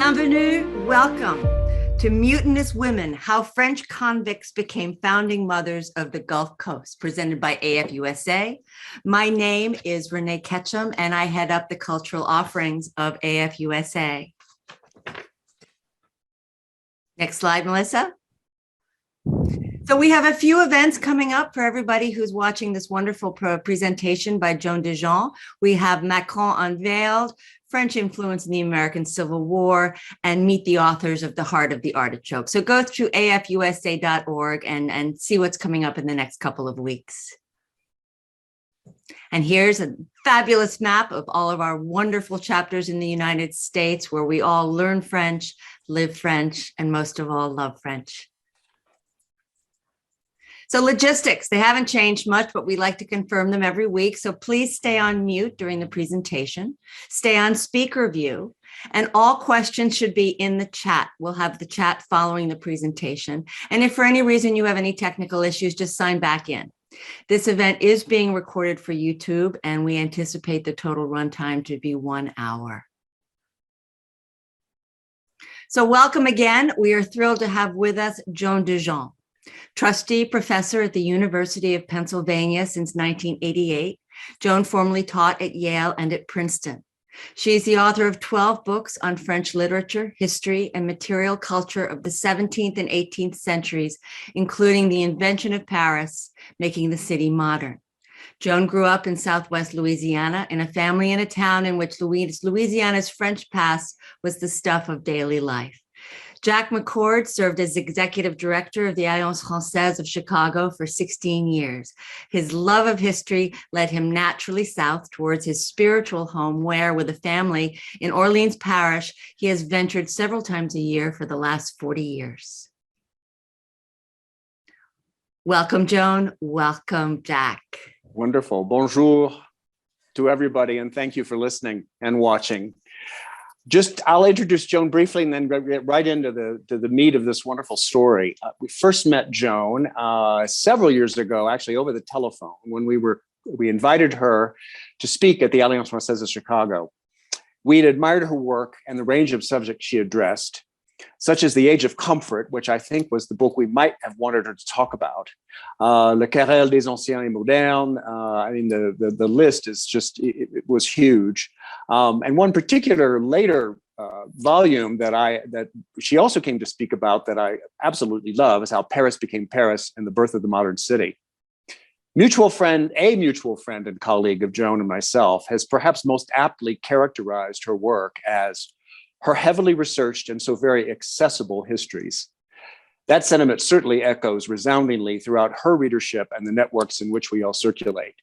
Bienvenue, welcome to Mutinous Women, How French Convicts Became Founding Mothers of the Gulf Coast, presented by AFUSA. My name is Renee Ketchum, and I head up the cultural offerings of AFUSA. Next slide, Melissa. So we have a few events coming up for everybody who's watching this wonderful presentation by Joan DeJean. We have Macron Unveiled, French Influence in the American Civil War, and Meet the Authors of The Heart of the Artichoke. So go through afusa.org and see what's coming up in the next couple of weeks. And here's a fabulous map of all of our wonderful chapters in the United States where we all learn French, live French, and most of all, love French. So logistics, they haven't changed much, but we like to confirm them every week. So please stay on mute during the presentation, stay on speaker view, and all questions should be in the chat. We'll have the chat following the presentation. And if for any reason you have any technical issues, just sign back in. This event is being recorded for YouTube, and we anticipate the total runtime to be 1 hour. So welcome again. We are thrilled to have with us Joan DeJean. Trustee professor at the University of Pennsylvania since 1988, Joan formerly taught at Yale and at Princeton. She is the author of 12 books on French literature, history, and material culture of the 17th and 18th centuries, including The Invention of Paris, Making the City Modern. Joan grew up in Southwest Louisiana in a family in a town in which Louisiana's French past was the stuff of daily life. Jack McCord served as executive director of the Alliance Françaises of Chicago for 16 years. His love of history led him naturally south towards his spiritual home, where, with a family in Orleans Parish, he has ventured several times a year for the last 40 years. Welcome, Joan. Welcome, Jack. Wonderful. Bonjour to everybody, and thank you for listening and watching. I'll introduce Joan briefly and then get right into the meat of this wonderful story. We first met Joan several years ago, actually over the telephone, when we invited her to speak at the Alliance Française of Chicago. We'd admired her work and the range of subjects she addressed, such as The Age of Comfort, which I think was the book we might have wanted her to talk about. Le Querelle des Anciens et Modernes. I mean, the list is just, it was huge. And one particular later volume that she also came to speak about that I absolutely love is How Paris Became Paris and the Birth of the Modern City. A mutual friend and colleague of Joan and myself has perhaps most aptly characterized her work as her heavily researched and so very accessible histories. That sentiment certainly echoes resoundingly throughout her readership and the networks in which we all circulate.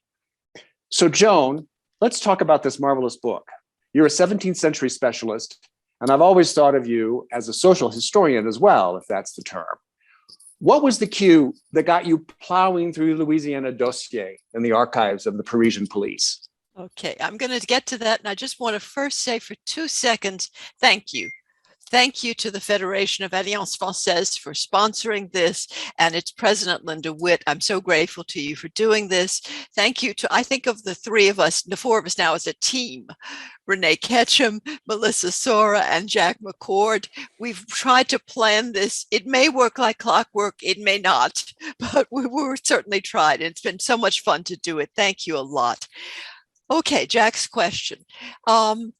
So Joan, let's talk about this marvelous book. You're a 17th century specialist, and I've always thought of you as a social historian as well, if that's the term. What was the cue that got you plowing through Louisiana dossier in the archives of the Parisian police? Okay, I'm going to get to that. And I just want to first say for 2 seconds, thank you. Thank you to the Federation of Alliance Française for sponsoring this, and its president, Linda Witt. I'm so grateful to you for doing this. Thank you to, I think of the four of us now as a team, Renee Ketchum, Melissa Sora, and Jack McCord. We've tried to plan this. It may work like clockwork, it may not, but we're certainly tried. It's been so much fun to do it. Thank you a lot. Okay, Jack's question. It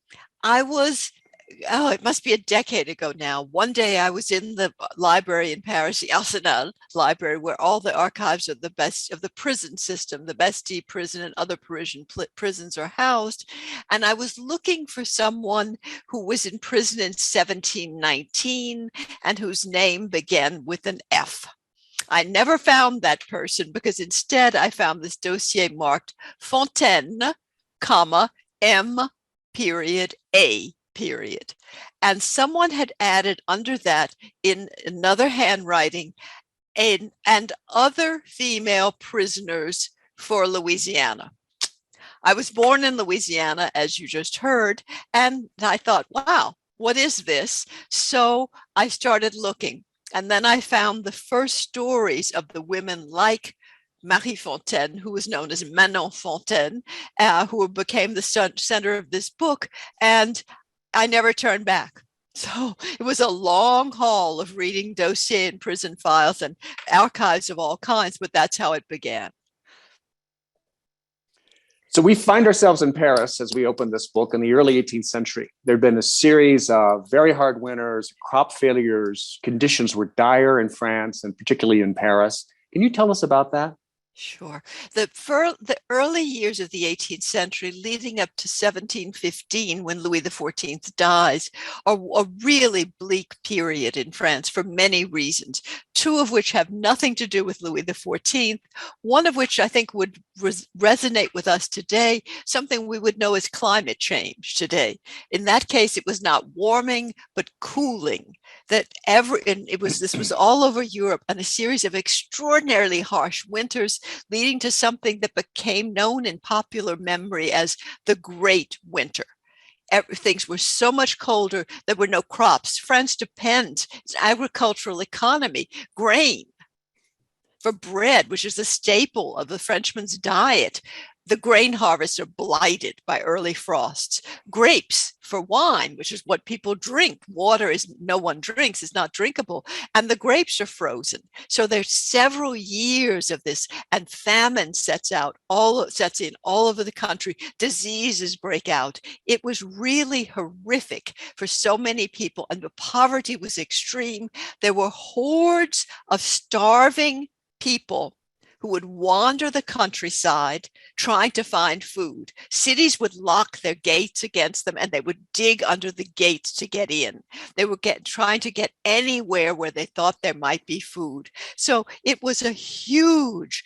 must be a decade ago now. One day I was in the library in Paris, the Arsenal library, where all the archives of the best of the prison system, the Bastille prison and other Parisian prisons are housed. And I was looking for someone who was in prison in 1719 and whose name began with an F. I never found that person because instead I found this dossier marked Fontaine, M period A period. And someone had added under that in another handwriting and other female prisoners for Louisiana. I was born in Louisiana, as you just heard, and I thought, wow, what is this? So I started looking, and then I found the first stories of the women like Marie Fontaine, who was known as Manon Fontaine, who became the center of this book, and I never turned back. So it was a long haul of reading dossier and prison files and archives of all kinds, but that's how it began. So we find ourselves in Paris as we open this book in the early 18th century. There'd been a series of very hard winters, crop failures, conditions were dire in France and particularly in Paris. Can you tell us about that? Sure. The early years of the 18th century, leading up to 1715, when Louis XIV dies, are a really bleak period in France for many reasons, two of which have nothing to do with Louis XIV, one of which I think would resonate with us today, something we would know as climate change today. In that case, it was not warming, but cooling. This was all over Europe, and a series of extraordinarily harsh winters, leading to something that became known in popular memory as the Great Winter. Things were so much colder, there were no crops. France depends, it's an agricultural economy, grain for bread, which is a staple of the Frenchman's diet. The grain harvests are blighted by early frosts. Grapes for wine, which is what people drink. Water is no one drinks, it's not drinkable. And the grapes are frozen. So there's several years of this, and famine sets in all over the country. Diseases break out. It was really horrific for so many people, and the poverty was extreme. There were hordes of starving people who would wander the countryside trying to find food. Cities would lock their gates against them, and they would dig under the gates to get in. They were trying to get anywhere where they thought there might be food. So it was a huge,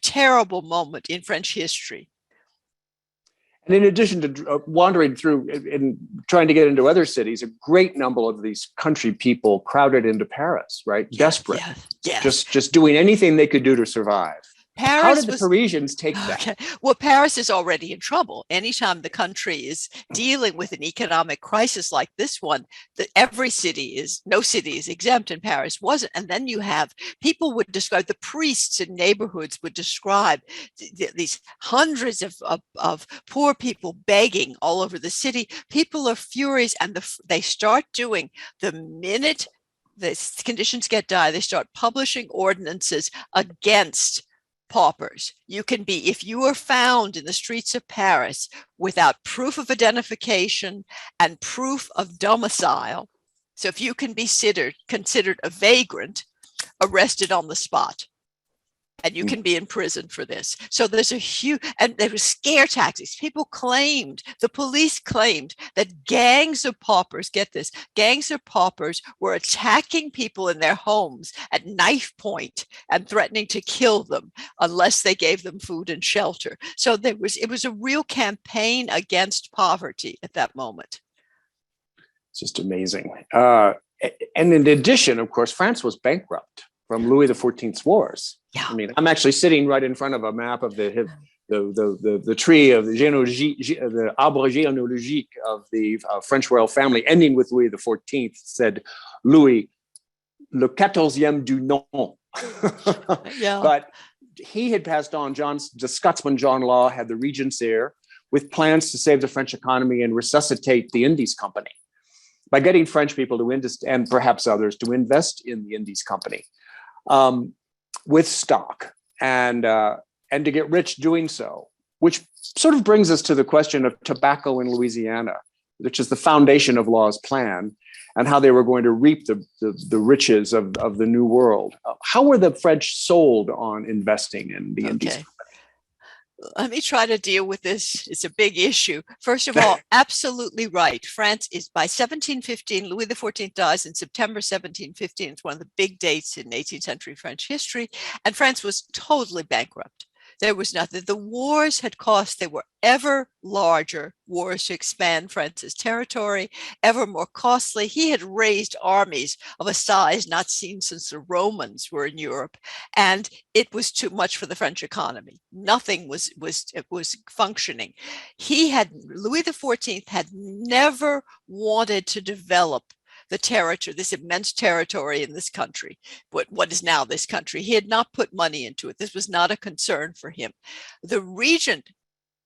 terrible moment in French history. And in addition to wandering through and trying to get into other cities, a great number of these country people crowded into Paris, right? Desperate, just doing anything they could do to survive. How did the Parisians take that? Okay. Well, Paris is already in trouble. Anytime the country is dealing with an economic crisis like this one, no city is exempt, and Paris wasn't. And then you have people would describe, the priests in neighborhoods would describe these hundreds of poor people begging all over the city. People are furious, and they start doing, the minute the conditions get dire, they start publishing ordinances against paupers. If you are found in the streets of Paris without proof of identification and proof of domicile, so if you can be considered a vagrant, arrested on the spot, and you can be in prison for this. So there's and there were scare tactics. The police claimed that gangs of paupers, get this, gangs of paupers were attacking people in their homes at knife point and threatening to kill them unless they gave them food and shelter. So it was a real campaign against poverty at that moment. It's just amazing. And in addition, of course, France was bankrupt from Louis XIV's wars. Yeah. I mean, I'm actually sitting right in front of a map of the tree of the arbre généalogique of the French royal family, ending with Louis XIV. Said Louis, le 14e du nom. Yeah. But he had passed on. The Scotsman John Law had the regent's heir with plans to save the French economy and resuscitate the Indies Company by getting French people and perhaps others to invest in the Indies Company. With stock and to get rich doing so, which sort of brings us to the question of tobacco in Louisiana, which is the foundation of Law's plan, and how they were going to reap the riches of the New World. How were the French sold on investing in the Indies Company? Let me try to deal with this. It's a big issue. First of all, absolutely right. France is, by 1715, Louis XIV dies in September 1715. It's one of the big dates in 18th century French history. And France was totally bankrupt. There was nothing. The wars had cost, they were ever larger wars to expand France's territory, ever more costly. He had raised armies of a size not seen since the Romans were in Europe, and it was too much for the French economy. Nothing was functioning. Louis XIV had never wanted to develop the territory, this immense territory in this country, what is now this country. He had not put money into it. This was not a concern for him. The regent,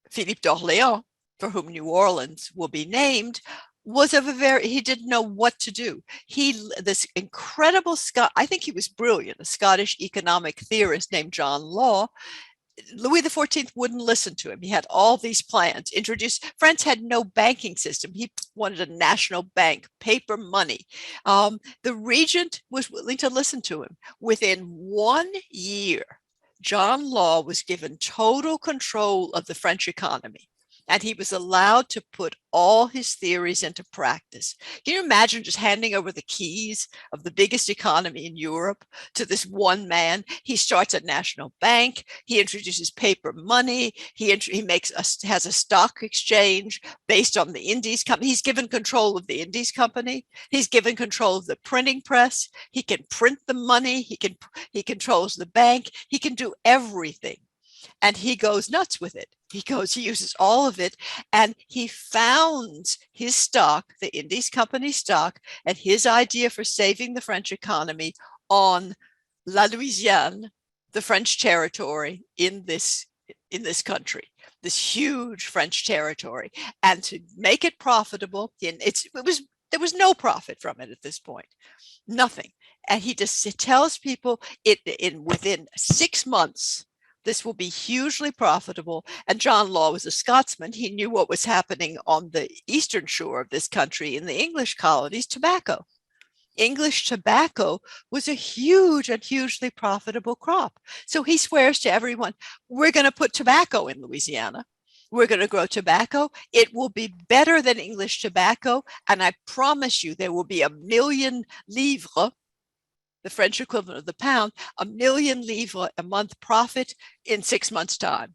Philippe d'Orléans, for whom New Orleans will be named, was of a he didn't know what to do. This incredible Scott, I think he was brilliant, a Scottish economic theorist named John Law. Louis XIV wouldn't listen to him. He had all these plans introduced. France had no banking system. He wanted a national bank, paper money. The regent was willing to listen to him. Within 1 year, John Law was given total control of the French economy, and he was allowed to put all his theories into practice. Can you imagine just handing over the keys of the biggest economy in Europe to this one man? He starts a national bank. He introduces paper money. He has a stock exchange based on the Indies company. He's given control of the Indies company. He's given control of the printing press. He can print the money. He controls the bank. He can do everything. And he goes nuts with it. He uses all of it, and he founds his stock, the Indies company stock, and his idea for saving the French economy on La Louisiana, the French territory in this country, this huge French territory. And to make it profitable, there was no profit from it at this point, nothing. And he tells people within 6 months, this will be hugely profitable. And John Law was a Scotsman. He knew what was happening on the eastern shore of this country in the English colonies, tobacco. English tobacco was a huge and hugely profitable crop. So he swears to everyone, we're going to put tobacco in Louisiana. We're going to grow tobacco. It will be better than English tobacco. And I promise you, there will be 1 million livres, the French equivalent of the pound, 1 million livres a month profit in 6 months' time.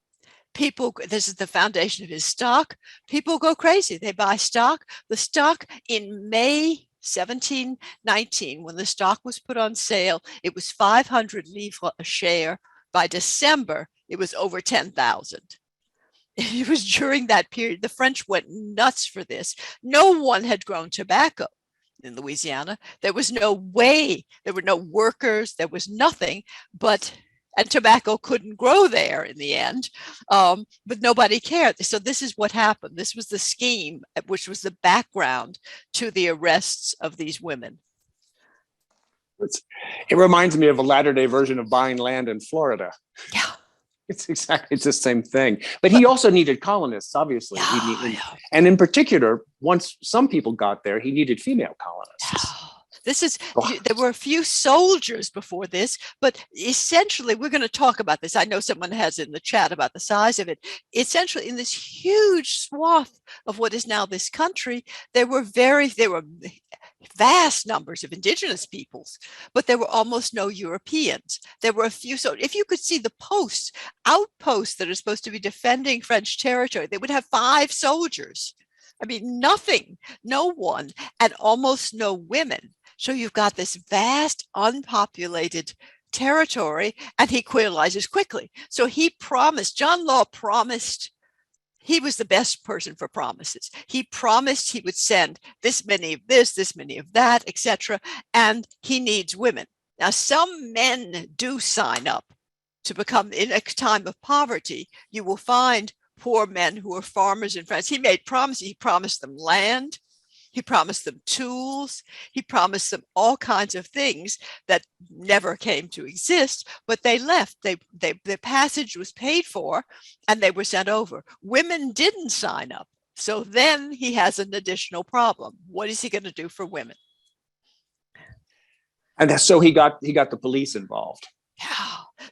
This is the foundation of his stock. People go crazy. They buy stock. The stock in May 1719, when the stock was put on sale, it was 500 livres a share. By December, it was over 10,000. It was during that period. The French went nuts for this. No one had grown tobacco in Louisiana. There was no way. There were no workers. There was nothing. And tobacco couldn't grow there in the end, but nobody cared. So this is what happened. This was the scheme, which was the background to the arrests of these women. It reminds me of a latter-day version of buying land in Florida. Yeah. It's the same thing. But he also needed colonists, obviously. And in particular, once some people got there, he needed female colonists. There were a few soldiers before this, but essentially, we're going to talk about this. I know someone has in the chat about the size of it. Essentially, in this huge swath of what is now this country, there were vast numbers of indigenous peoples, but there were almost no Europeans. There were a few. So if you could see the outposts that are supposed to be defending French territory, they would have 5 soldiers. I mean, nothing, no one, and almost no women. So you've got this vast, unpopulated territory, and he realizes quickly. So John Law promised, he was the best person for promises. He promised he would send this many of this many of that, etc. And he needs women. Now, some men do sign up to become, in a time of poverty, you will find poor men who are farmers in France. He made promises. He promised them land. He promised them tools. He promised them all kinds of things that never came to exist, but they left. Their passage was paid for, and they were sent over. Women didn't sign up. So then he has an additional problem. What is he going to do for women? And so he got the police involved.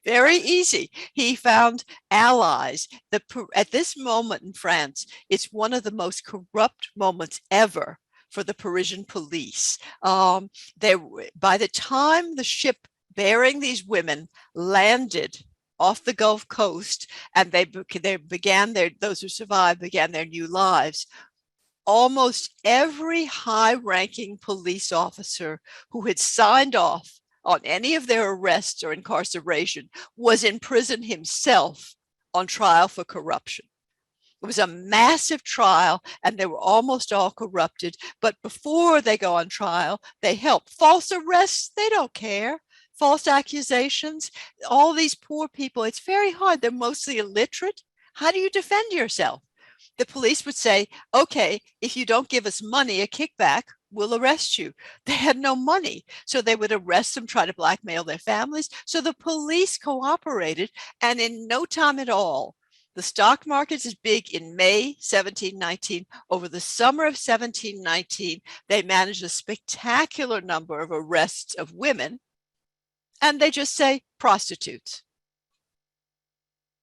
Very easy. He found allies. At this moment in France, it's one of the most corrupt moments ever for the Parisian police. By the time the ship bearing these women landed off the Gulf Coast, and those who survived began their new lives, almost every high-ranking police officer who had signed off on any of their arrests or incarceration was in prison himself on trial for corruption. It was a massive trial, and they were almost all corrupted. But before they go on trial, they help. False arrests, they don't care. False accusations, all these poor people, it's very hard. They're mostly illiterate. How do you defend yourself? the police would say, okay, if you don't give us money, a kickback, we'll arrest you. They had no money. So they would arrest them, try to blackmail their families. So the police cooperated. And in no time at all, the stock market is big in May 1719. Over the summer of 1719, they managed a spectacular number of arrests of women. And they just say prostitutes.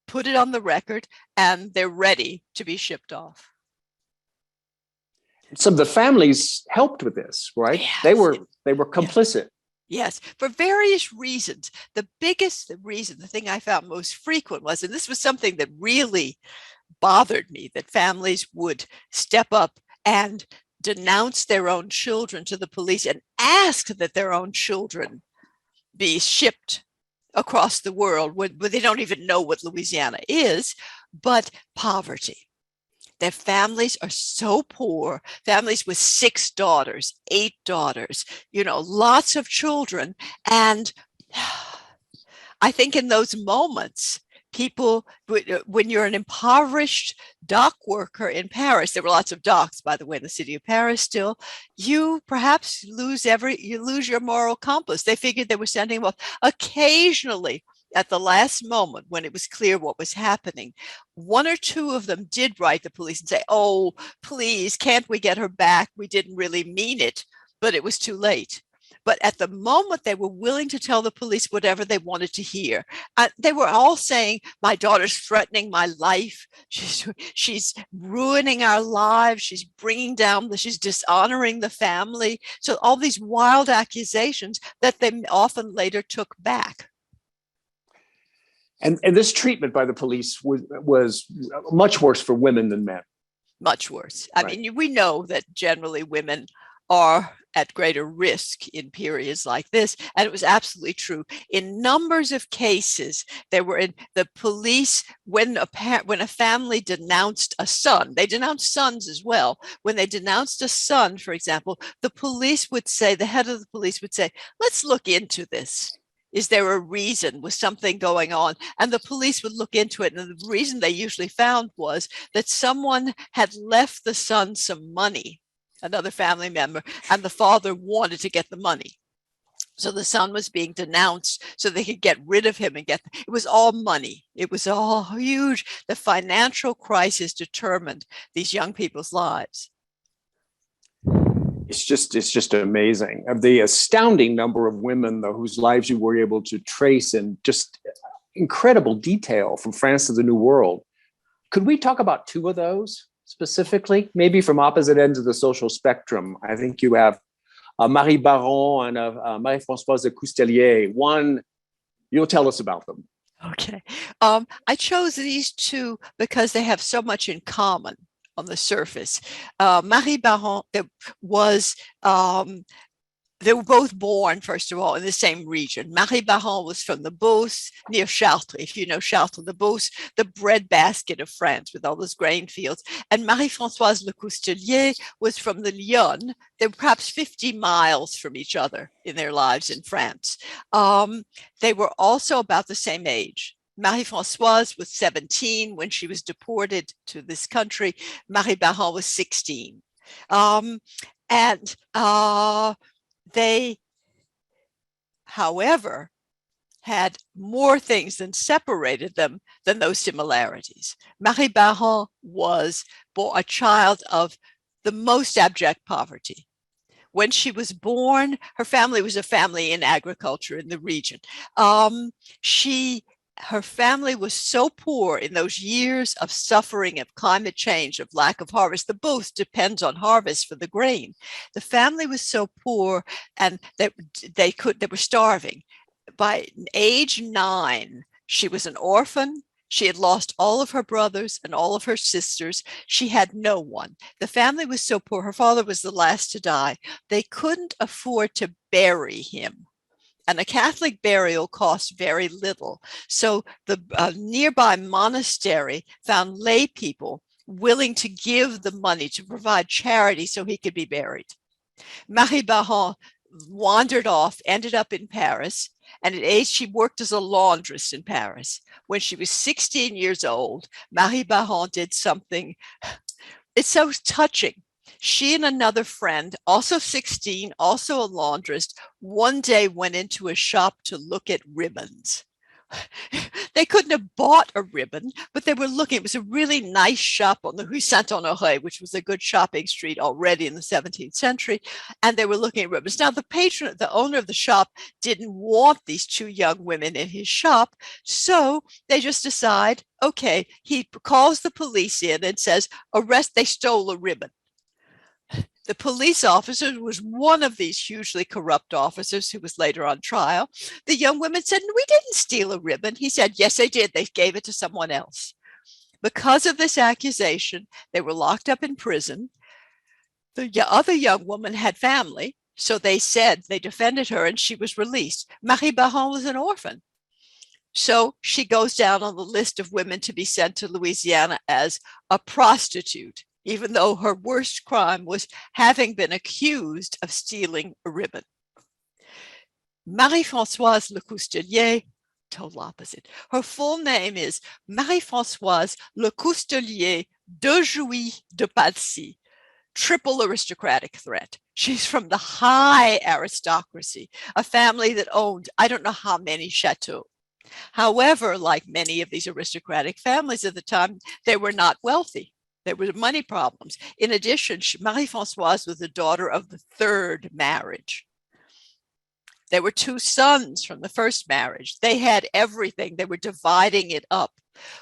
Put it on the record, and they're ready to be shipped off. Some of the families helped with this, right? Yes. They were complicit. Yes, for various reasons. The biggest reason, the thing I found most frequent was, and this was something that really bothered me, that families would step up and denounce their own children to the police and ask that their own children be shipped across the world where they don't even know what Louisiana is, but poverty. Their families are so poor, families with 6 daughters, 8 daughters, lots of children. And I think in those moments, people, when you're an impoverished dock worker in Paris, there were lots of docks, by the way, in the city of Paris still, you perhaps lose your moral compass. They figured they were sending them off. Occasionally, at the last moment, when it was clear what was happening, 1 or 2 of them did write the police and say, oh, please, can't we get her back? We didn't really mean it, but it was too late. But at the moment, they were willing to tell the police whatever they wanted to hear. They were all saying, my daughter's threatening my life. She's ruining our lives. She's she's dishonoring the family. So all these wild accusations that they often later took back. And this treatment by the police was much worse for women than men. Much worse. Right. I mean, we know that generally women are at greater risk in periods like this. And it was absolutely true. In numbers of cases, there were in the police, when a family denounced a son, they denounced sons as well. When they denounced a son, for example, the police would say, the head of the police would say, let's look into this. Is there a reason? Was something going on? And the police would look into it. And the reason they usually found was that someone had left the son some money, another family member, and the father wanted to get the money. So the son was being denounced so they could get rid of him and it was all money. It was all huge. The financial crisis determined these young people's lives. It's just amazing. Of the astounding number of women, though, whose lives you were able to trace in just incredible detail from France to the New World. Could we talk about 2 of those specifically, maybe from opposite ends of the social spectrum? I think you have Marie Baron and Marie-Françoise de Coustelier. One, you'll tell us about them. Okay. I chose these 2 because they have so much in common on the surface. Marie Baron they were both born, first of all, in the same region. Marie Baron was from the Beauce, near Chartres. If you know Chartres, the Beauce, the breadbasket of France with all those grain fields. And Marie-Françoise Le Coustelier was from the Lyon. They were perhaps 50 miles from each other in their lives in France. They were also about the same age. Marie-Françoise was 17 when she was deported to this country. Marie Baron was 16. They, however, had more things than separated them than those similarities. Marie Baron was a child of the most abject poverty. When she was born, her family was a family in agriculture in the region. Her family was so poor in those years of suffering, of climate change, of lack of harvest. The Beauce depends on harvest for the grain. The family was so poor, and they were starving. By age 9, she was an orphan. She had lost all of her brothers and all of her sisters. She had no one. The family was so poor. Her father was the last to die. They couldn't afford to bury him. And a Catholic burial cost very little. So the nearby monastery found lay people willing to give the money to provide charity so he could be buried. Marie Baron wandered off, ended up in Paris, and at age she worked as a laundress in Paris. When she was 16 years old, Marie Baron did something It's so touching. She and another friend, also 16, also a laundress, one day went into a shop to look at ribbons. They couldn't have bought a ribbon, but they were looking. It was a really nice shop on the Rue Saint-Honoré, which was a good shopping street already in the 17th century. And they were looking at ribbons. Now, the owner of the shop didn't want these two young women in his shop. So they just decide, okay, he calls the police in and says, arrest, they stole a ribbon. The police officer was one of these hugely corrupt officers who was later on trial. The young women said, we didn't steal a ribbon. He said, yes, they did. They gave it to someone else. Because of this accusation, they were locked up in prison. The other young woman had family, so they said they defended her and she was released. Marie Baron was an orphan. So she goes down on the list of women to be sent to Louisiana as a prostitute, even though her worst crime was having been accused of stealing a ribbon. Marie-Françoise Lecoustelier, total opposite. Her full name is Marie-Françoise Lecoustelier de Jouy de Palcy, triple aristocratic threat. She's from the high aristocracy, a family that owned, I don't know how many chateaux. However, like many of these aristocratic families at the time, they were not wealthy. There were money problems. In addition, Marie-Françoise was the daughter of the third marriage. There were two sons from the first marriage. They had everything. They were dividing it up.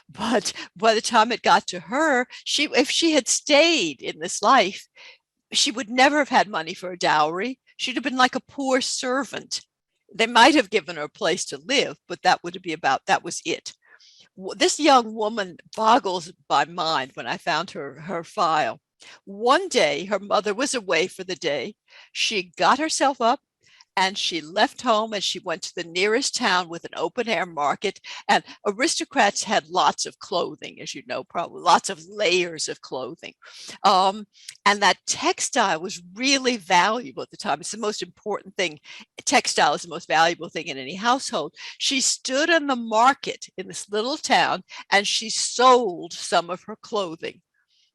But by the time it got to her, if she had stayed in this life, she would never have had money for a dowry. She'd have been like a poor servant. They might have given her a place to live, but that was it. This young woman boggles my mind when I found her file. One day, her mother was away for the day. She got herself up and she left home and she went to the nearest town with an open air market. And aristocrats had lots of clothing, as you know, probably lots of layers of clothing. And that textile was really valuable at the time. It's the most important thing. Textile is the most valuable thing in any household. She stood in the market in this little town and she sold some of her clothing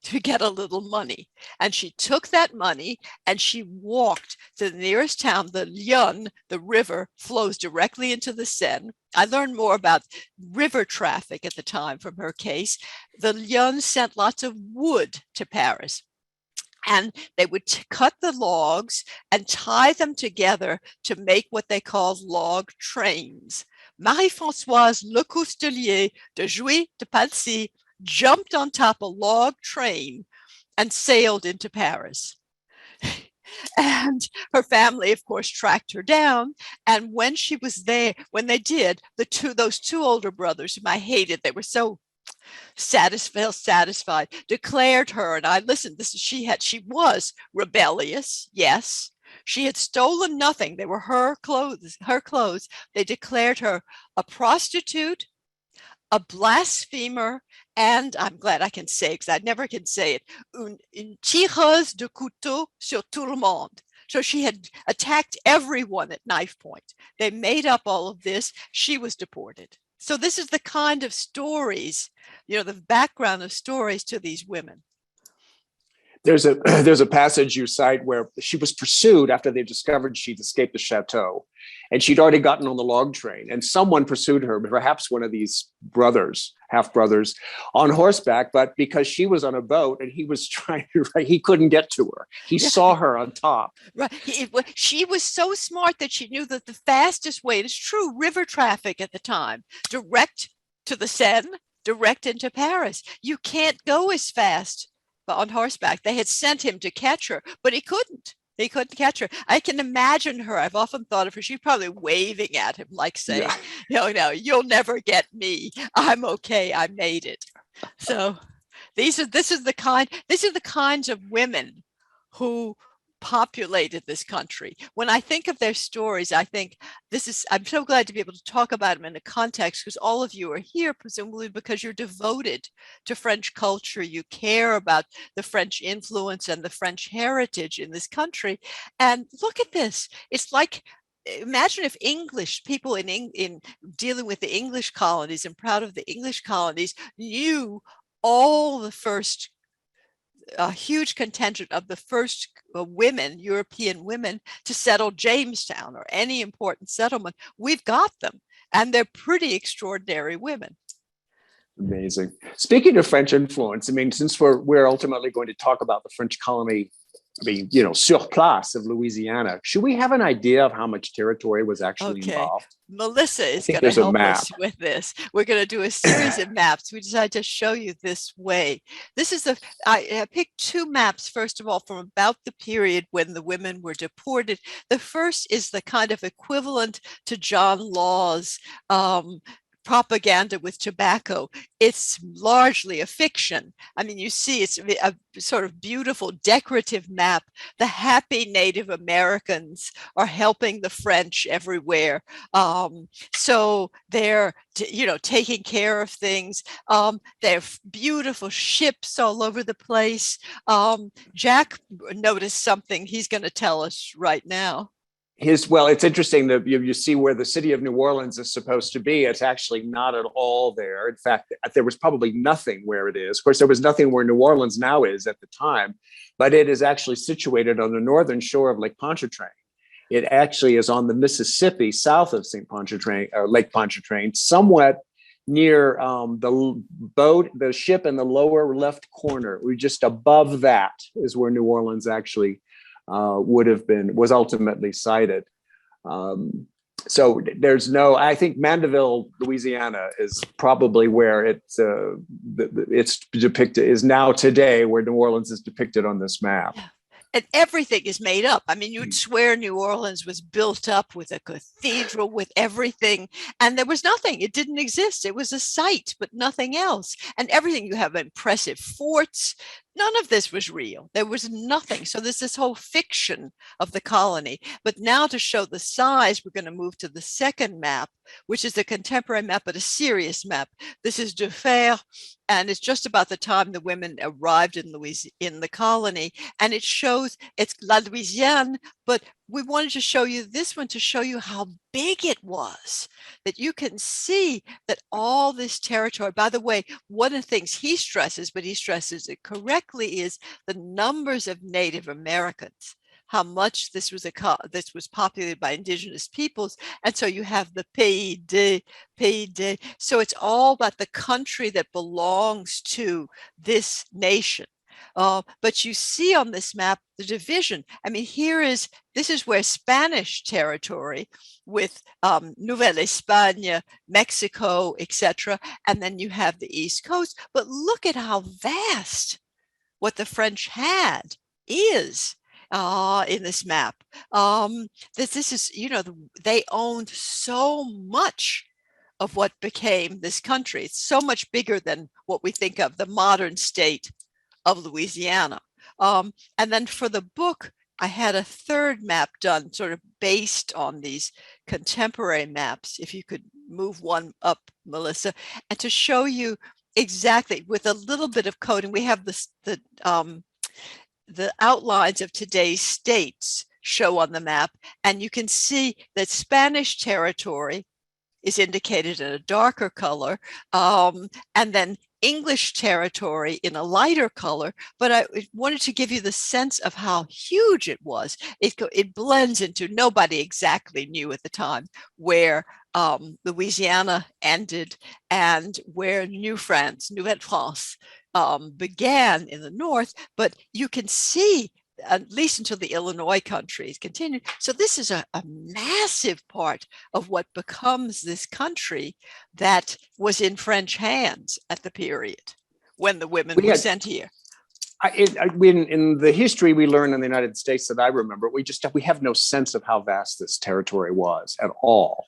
to get a little money. And she took that money and she walked to the nearest town. The Lyon, the river, flows directly into the Seine. I learned more about river traffic at the time from her case. The Lyon sent lots of wood to Paris. And they would cut the logs and tie them together to make what they called log trains. Marie-Françoise Lecoustelier de Jouy de Palcy jumped on top a log train and sailed into Paris. And her family, of course, tracked her down. And when she was there, when they did, those two older brothers whom I hated, they were so satisfied, declared her, and I listened, she was rebellious, yes. She had stolen nothing. They were her clothes. They declared her a prostitute, a blasphemer, and I'm glad I can say, because I never can say it, une tireuse de couteau sur tout le monde. So she had attacked everyone at knife point. They made up all of this. She was deported. So this is the kind of stories, the background of stories to these women. There's a passage you cite where she was pursued after they discovered she'd escaped the chateau, and she'd already gotten on the log train, and someone pursued her, perhaps one of these half brothers, on horseback. But because she was on a boat and he was he couldn't get to her. He saw her on top. Right. She was so smart that she knew that the fastest way, it's true, river traffic at the time, direct to the Seine, direct into Paris. You can't go as fast on horseback. They had sent him to catch her, but he couldn't catch her. I can imagine her. I've often thought of her. She's probably waving at him, like saying, no, you'll never get me. I'm okay. I made it. So this is the kinds of women who populated this country. When I think of their stories, I think I'm so glad to be able to talk about them in a context, because all of you are here presumably because you're devoted to French culture. You care about the French influence and the French heritage in this country. And look at this. It's like, imagine if English people in dealing with the English colonies and proud of the English colonies knew all the first a huge contingent of the first women, European women, to settle Jamestown or any important settlement. We've got them, and they're pretty extraordinary women. Amazing. Speaking of French influence, I mean, since we're ultimately going to talk about the French colony, I mean, you know, sur place of Louisiana, should we have an idea of how much territory was actually involved? Melissa is going to help us with this. We're going to do a series of maps. We decided to show you this way. This is I picked two maps, first of all, from about the period when the women were deported. The first is the kind of equivalent to John Law's propaganda with tobacco. It's largely a fiction. I mean, you see, it's a sort of beautiful decorative map. The happy Native Americans are helping the French everywhere. So they're, you know, taking care of things. They have beautiful ships all over the place. Jack noticed something he's going to tell us right now. Well, it's interesting that you see where the city of New Orleans is supposed to be. It's actually not at all there. In fact, there was probably nothing where it is. Of course, there was nothing where New Orleans now is at the time, but it is actually situated on the northern shore of Lake Pontchartrain. It actually is on the Mississippi, south of St. Pontchartrain, or Lake Pontchartrain, somewhat near the ship in the lower left corner. We're just above that is where New Orleans actually was ultimately cited. So there's I think Mandeville, Louisiana is probably where it's depicted, is now today where New Orleans is depicted on this map. And everything is made up. I mean, you'd swear New Orleans was built up with a cathedral, with everything. And there was nothing. It didn't exist. It was a site, but nothing else. And everything, you have impressive forts. None of this was real. There was nothing. So there's this whole fiction of the colony. But now to show the size, we're going to move to the second map, which is a contemporary map, but a serious map. This is de Fer, and it's just about the time the women arrived in the colony. And it shows, it's La Louisiane, but we wanted to show you this one to show you how big it was, that you can see that all this territory, by the way, one of the things he stresses, but he stresses it correctly, is the numbers of Native Americans, how much this was populated by indigenous peoples. And so you have the pays de. So it's all about the country that belongs to this nation. But you see on this map the division. I mean, this is where Spanish territory with Nouvelle Espagne, Mexico, etc. And then you have the East Coast. But look at how vast what the French had is in this map. This is, you know, they owned so much of what became this country. It's so much bigger than what we think of the modern state of Louisiana. And then for the book, I had a third map done sort of based on these contemporary maps. If you could move one up, Melissa, and to show you exactly with a little bit of coding, we have the outlines of today's states show on the map, and you can see that Spanish territory is indicated in a darker color, and then English territory in a lighter color. But I wanted to give you the sense of how huge it was. It blends into, nobody exactly knew at the time where Louisiana ended and where Nouvelle France began in the north. But you can see, at least until the Illinois countries continued. So this is a massive part of what becomes this country that was in French hands at the period when the women were sent here. In the history we learn in the United States that I remember, we have no sense of how vast this territory was at all.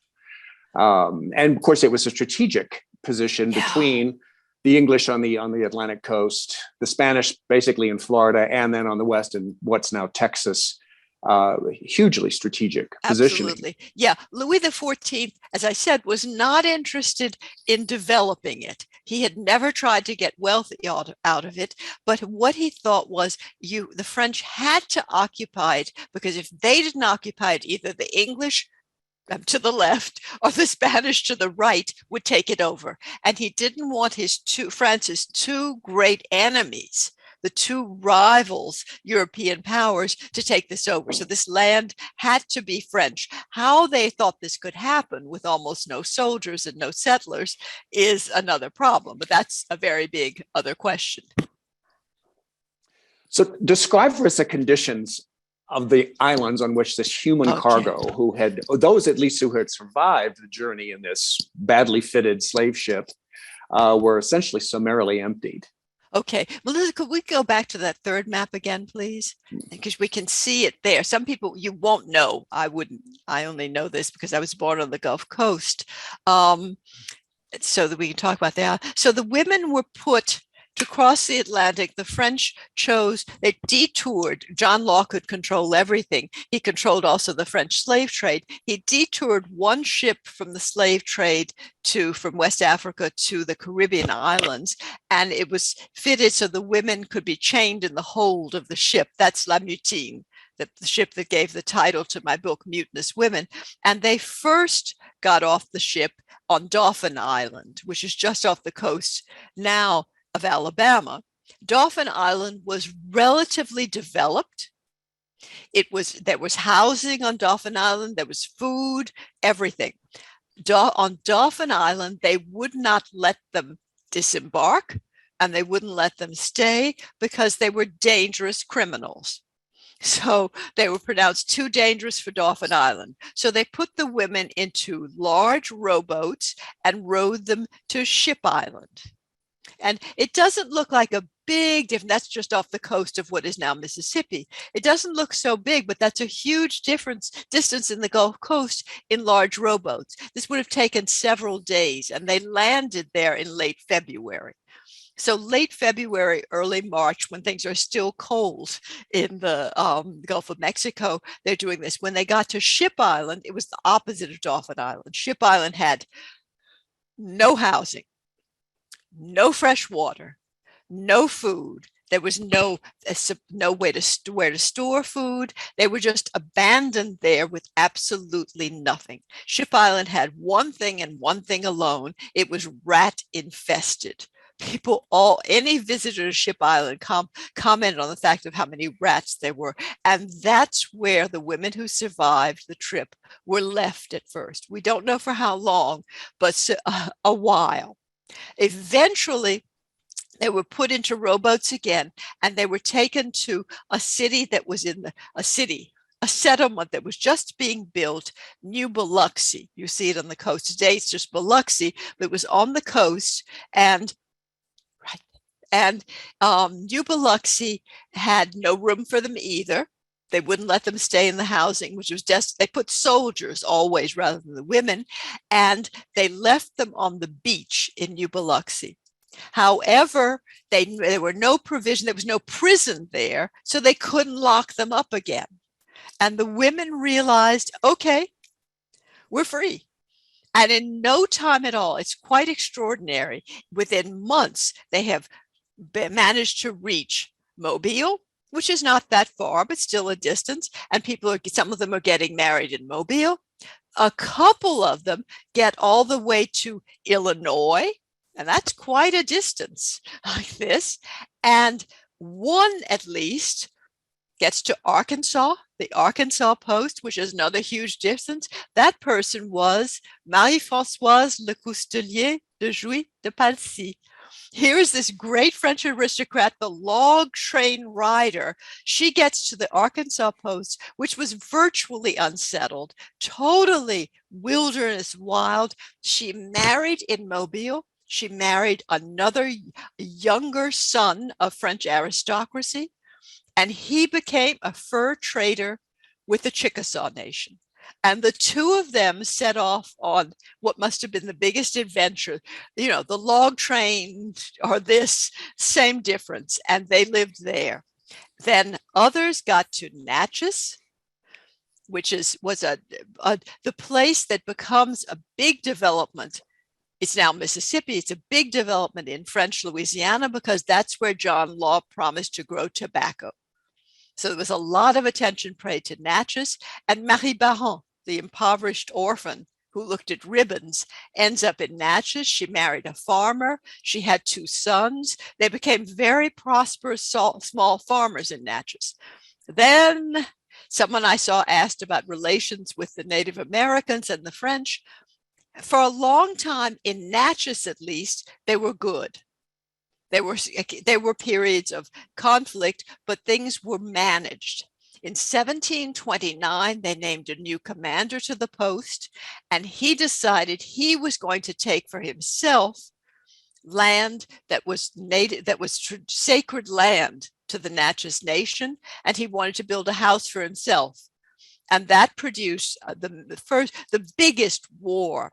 And of course, it was a strategic position between the English on the Atlantic coast, the Spanish basically in Florida, and then on the west in what's now Texas. Hugely strategic positioning. Absolutely. Yeah. Louis XIV, as I said, was not interested in developing it. He had never tried to get wealthy out of it. But what he thought was the French had to occupy it, because if they didn't occupy it, either the English to the left or the Spanish to the right would take it over. And he didn't want France's two great enemies, the two rivals European powers to take this over. So this land had to be French. How they thought this could happen with almost no soldiers and no settlers is another problem, but that's a very big other question. So describe for us the conditions of the islands on which this human cargo, those at least who had survived the journey in this badly fitted slave ship, were essentially summarily emptied. Okay, Melissa, could we go back to that third map again, please? Because we can see it there. Some people, you won't know. I wouldn't. I only know this because I was born on the Gulf Coast. So that we can talk about that. So the women were put to cross the Atlantic. The French they detoured. John Law could control everything. He controlled also the French slave trade. He detoured one ship from the slave trade from West Africa to the Caribbean islands. And it was fitted so the women could be chained in the hold of the ship. That's La Mutine, the ship that gave the title to my book, Mutinous Women. And they first got off the ship on Dauphin Island, which is just off the coast now of Alabama. Dauphin Island was relatively developed. There was housing on Dauphin Island, there was food, everything. On Dauphin Island, they would not let them disembark and they wouldn't let them stay because they were dangerous criminals. So they were pronounced too dangerous for Dauphin Island. So they put the women into large rowboats and rowed them to Ship Island. And it doesn't look like a big difference. That's just off the coast of what is now Mississippi. It doesn't look so big, but that's a huge distance in the Gulf Coast in large rowboats. This would have taken several days, and they landed there in late February. So late February, early March, when things are still cold in the Gulf of Mexico, they're doing this. When they got to Ship Island, it was the opposite of Dauphin Island. Ship Island had no housing, no fresh water, no food. There was no way to where to store food. They were just abandoned there with absolutely nothing. Ship Island had one thing and one thing alone. It was rat infested. Any visitor to Ship Island commented on the fact of how many rats there were. And that's where the women who survived the trip were left at first. We don't know for how long, but a while. Eventually, they were put into rowboats again, and they were taken to a city that was a settlement that was just being built, New Biloxi. You see it on the coast. Today it's just Biloxi, but it was on the coast. And New Biloxi had no room for them either. They wouldn't let them stay in the housing, which was they put soldiers always rather than the women, and they left them on the beach in New Biloxi. However, there were no provision, there was no prison there, so they couldn't lock them up again. And the women realized, okay, we're free. And in no time at all, it's quite extraordinary. Within months, they have managed to reach Mobile, which is not that far, but still a distance. And some of them are getting married in Mobile. A couple of them get all the way to Illinois, and that's quite a distance like this. And one at least gets to Arkansas, the Arkansas Post, which is another huge distance. That person was Marie-Françoise Le Coustelier de Jouy de Palcy. Here is this great French aristocrat, the log train rider. She gets to the Arkansas Post, which was virtually unsettled, totally wilderness wild. She married in Mobile. She married another younger son of French aristocracy, and he became a fur trader with the Chickasaw Nation. And the two of them set off on what must have been the biggest adventure. You know, the log train or this, same difference. And they lived there. Then others got to Natchez, which was the place that becomes a big development. It's now Mississippi. It's a big development in French Louisiana because that's where John Law promised to grow tobacco. So there was a lot of attention paid to Natchez, and Marie Baron, the impoverished orphan, who looked at ribbons, ends up in Natchez. She married a farmer. She had 2 sons. They became very prosperous small farmers in Natchez. Then someone I saw asked about relations with the Native Americans and the French. For a long time, in Natchez at least, they were good. There were periods of conflict, but things were managed. In 1729, they named a new commander to the post, and he decided he was going to take for himself land that was native, that was sacred land to the Natchez Nation, and he wanted to build a house for himself. And that produced the biggest war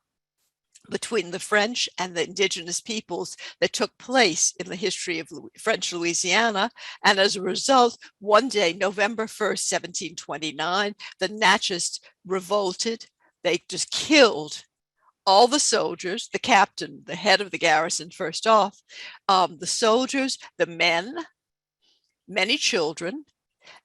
between the French and the indigenous peoples that took place in the history of French Louisiana. And as a result, one day, November 1st, 1729, the Natchez revolted. They just killed all the soldiers, the captain, the head of the garrison first off, the soldiers, the men, many children,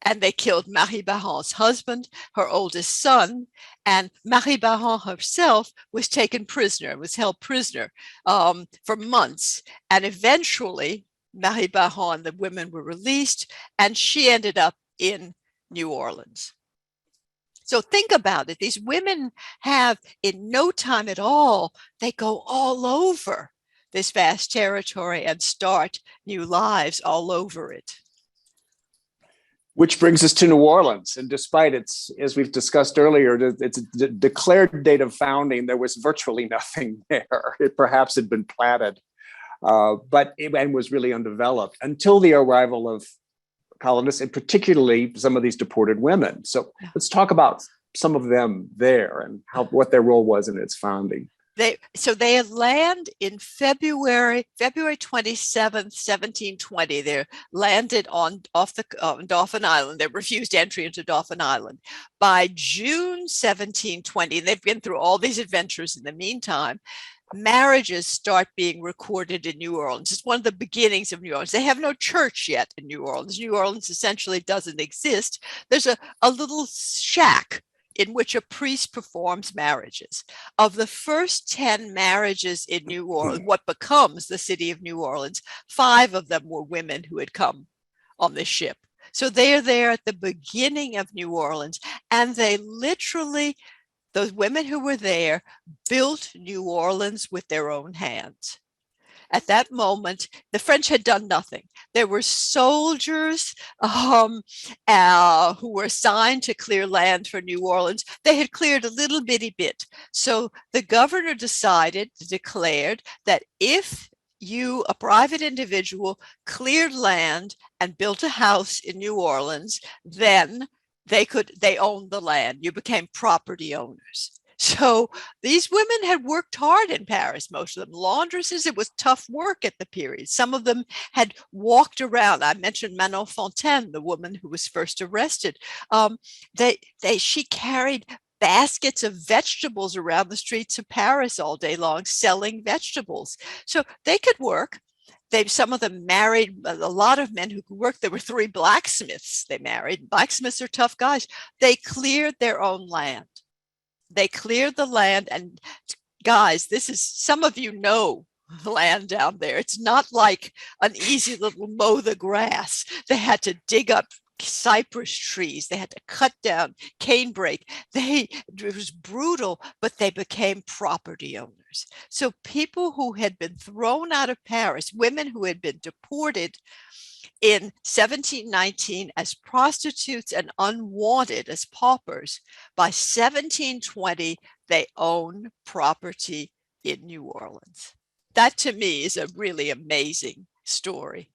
and they killed Marie Baron's husband, her oldest son, and Marie Baron herself was taken prisoner, was held prisoner for months. And eventually, Marie Baron and the women were released, and she ended up in New Orleans. So think about it. These women have, in no time at all, they go all over this vast territory and start new lives all over it. Which brings us to New Orleans. And despite its, as we've discussed earlier, its declared date of founding, there was virtually nothing there. It perhaps had been platted, but it was really undeveloped until the arrival of colonists, and particularly some of these deported women. So let's talk about some of them there and what their role was in its founding. They had land in February 27th, 1720. They landed on Dauphin Island. They refused entry into Dauphin Island. By June 1720, they've been through all these adventures in the meantime, marriages start being recorded in New Orleans. It's one of the beginnings of New Orleans. They have no church yet in New Orleans. New Orleans essentially doesn't exist. There's a little shack in which a priest performs marriages. Of the first 10 marriages in New Orleans, what becomes the city of New Orleans, 5 of them were women who had come on the ship. So they're there at the beginning of New Orleans, and they literally, those women who were there, built New Orleans with their own hands. At that moment, the French had done nothing. There were soldiers who were assigned to clear land for New Orleans. They had cleared a little bitty bit. So the governor declared that if you, a private individual, cleared land and built a house in New Orleans, then they owned the land. You became property owners. So these women had worked hard in Paris, most of them. Laundresses, it was tough work at the period. Some of them had walked around. I mentioned Manon Fontaine, the woman who was first arrested. She carried baskets of vegetables around the streets of Paris all day long, selling vegetables. So they could work. Some of them married a lot of men who could work. There were 3 blacksmiths they married. Blacksmiths are tough guys. They cleared their own land. They cleared the land, and guys, this is, some of you know land down there. It's not like an easy little mow the grass. They had to dig up cypress trees. They had to cut down canebrake. It was brutal, but they became property owners. So people who had been thrown out of Paris, women who had been deported in 1719 as prostitutes and unwanted as paupers, by 1720, they own property in New Orleans. That to me is a really amazing story.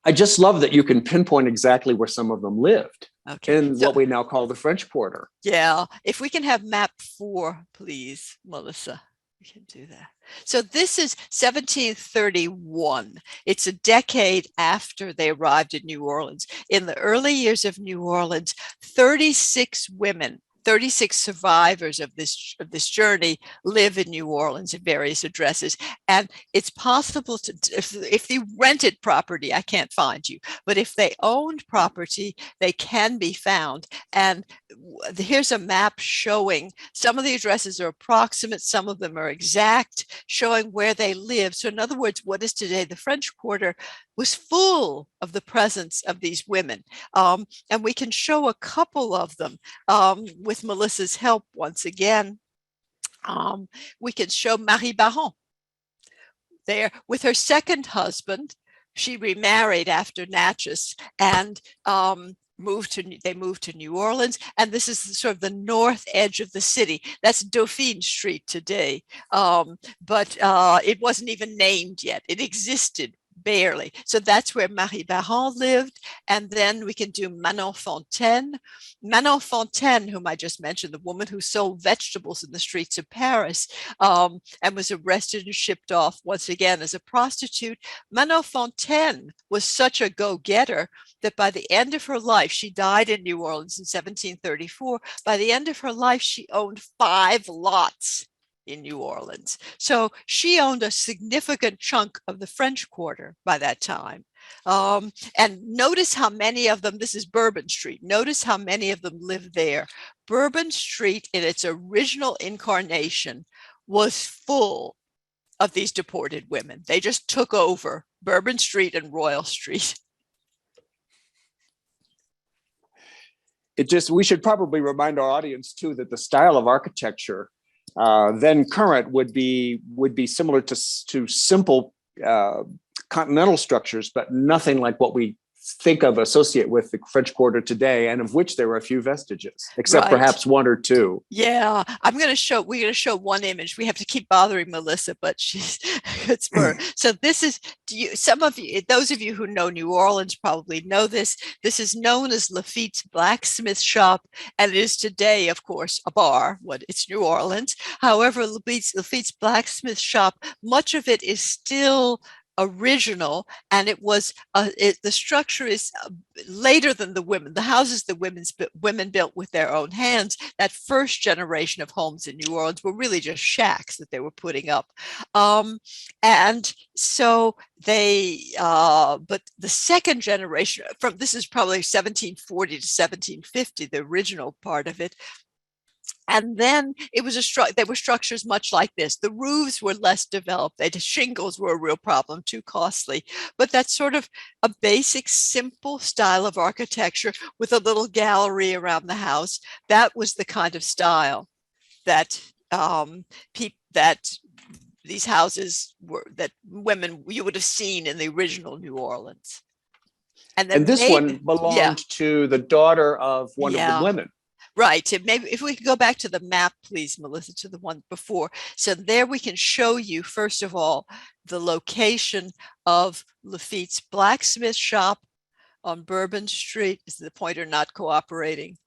I just love that you can pinpoint exactly where some of them lived in what we now call the French Quarter. Yeah, if we can have map 4, please, Melissa. We can do that. So this is 1731. It's a decade after they arrived in New Orleans. In the early years of New Orleans, 36 women, 36 survivors of this journey live in New Orleans at various addresses. And it's possible to, if you rented property, I can't find you, but if they owned property, they can be found. And here's a map showing some of the addresses are approximate, some of them are exact, showing where they live. So in other words, what is today the French Quarter was full of the presence of these women. And we can show a couple of them with Melissa's help once again. We can show Marie Baron there with her second husband. She remarried after Natchez and they moved to New Orleans, and this is sort of the north edge of the city. That's Dauphine Street today, but it wasn't even named yet. It existed barely. So that's where Marie Baron lived. And then we can do Manon Fontaine. Manon Fontaine, whom I just mentioned, the woman who sold vegetables in the streets of Paris and was arrested and shipped off once again as a prostitute. Manon Fontaine was such a go-getter that by the end of her life, she died in New Orleans in 1734. By the end of her life, she owned 5 lots in New Orleans. So she owned a significant chunk of the French Quarter by that time. And notice how many of them, this is Bourbon Street. Notice how many of them lived there. Bourbon Street in its original incarnation was full of these deported women. They just took over Bourbon Street and Royal Street. We should probably remind our audience too that the style of architecture then current would be similar to simple continental structures, but nothing like what we associate with the French Quarter today, and of which there are a few vestiges, except perhaps 1 or 2. Yeah, we're going to show one image. We have to keep bothering Melissa, but she's good spur. So this is, those of you who know New Orleans probably know this. This is known as Lafitte's blacksmith shop, and it is today, of course, a bar. It's New Orleans. However, Lafitte's blacksmith shop, much of it is still original, and it was the structure is later than the women. The houses the women built with their own hands. That first generation of homes in New Orleans were really just shacks that they were putting up, and so they. But the second generation, this is probably 1740 to 1750, the original part of it. And then it was there were structures much like this. The roofs were less developed. The shingles were a real problem, too costly. But that's sort of a basic, simple style of architecture with a little gallery around the house. That was the kind of style that these houses were, that women you would have seen in the original New Orleans. And this one belonged to the daughter of one of the women. Right. Maybe if we could go back to the map, please, Melissa, to the one before. So there we can show you, first of all, the location of Lafitte's blacksmith shop on Bourbon Street. Is the pointer not cooperating?